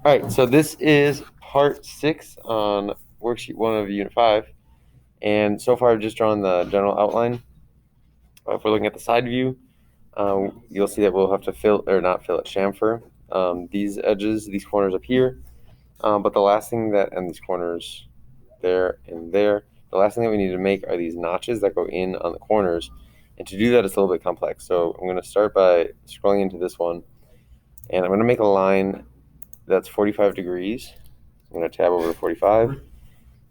All right, so this is part 6 on worksheet 1 of Unit 5. And so far I've just drawn the general outline. If we're looking at the side view, you'll see that we'll have to chamfer these edges, these corners up here. But the last thing and these corners there and there, the last thing that we need to make are these notches that go in on the corners. And to do that, it's a little bit complex. So I'm going to start by scrolling into this one. And I'm going to make a line that's 45 degrees. I'm going to tab over to 45.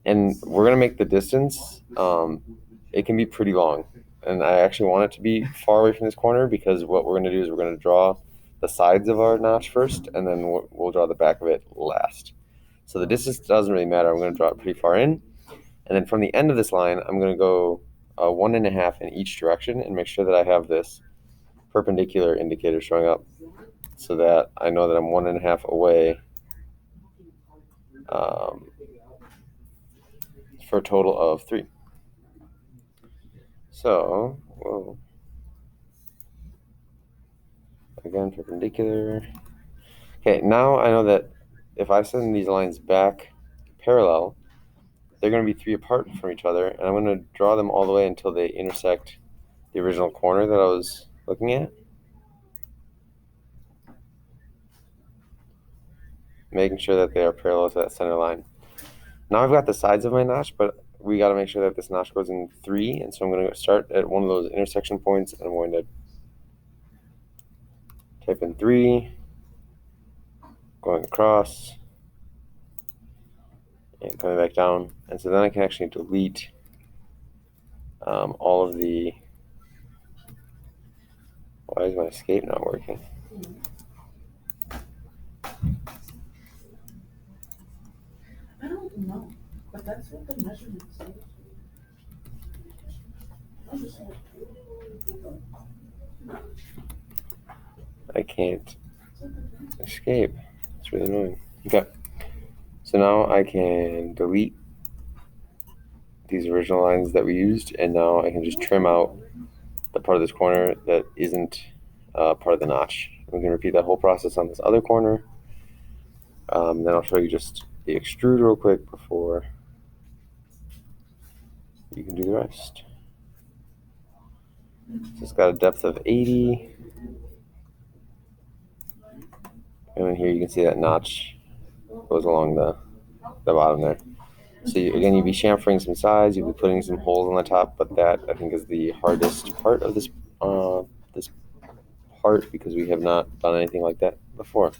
And we're going to make the distance, it can be pretty long. And I actually want it to be far away from this corner because what we're going to do is we're going to draw the sides of our notch first, and then we'll draw the back of it last. So the distance doesn't really matter. I'm going to draw it pretty far in. And then from the end of this line, I'm going to go 1.5 in each direction and make sure that I have this perpendicular indicator showing up so that I know that I'm 1.5 away for a total of 3. So, whoa. Again, perpendicular. Okay, now I know that if I send these lines back parallel, they're going to be 3 apart from each other, and I'm going to draw them all the way until they intersect the original corner that I was looking at. Making sure that they are parallel to that center line. Now I've got the sides of my notch, but we got to make sure that this notch goes in 3, and so I'm going to start at one of those intersection points, and I'm going to type in 3, going across, and coming back down. And so then I can actually delete all of the... Why is my escape not working? I don't know, but that's what the measurement says. I can't escape. It's really annoying. Okay. So now I can delete these original lines that we used, and now I can just trim out the part of this corner that isn't part of the notch. We can repeat that whole process on this other corner. Then I'll show you just the extrude real quick before you can do the rest. So it's got a depth of 80. And then here you can see that notch goes along the bottom there. So again, you'd be chamfering some sides, you'd be putting some holes on the top, but that I think is the hardest part of this part because we have not done anything like that before.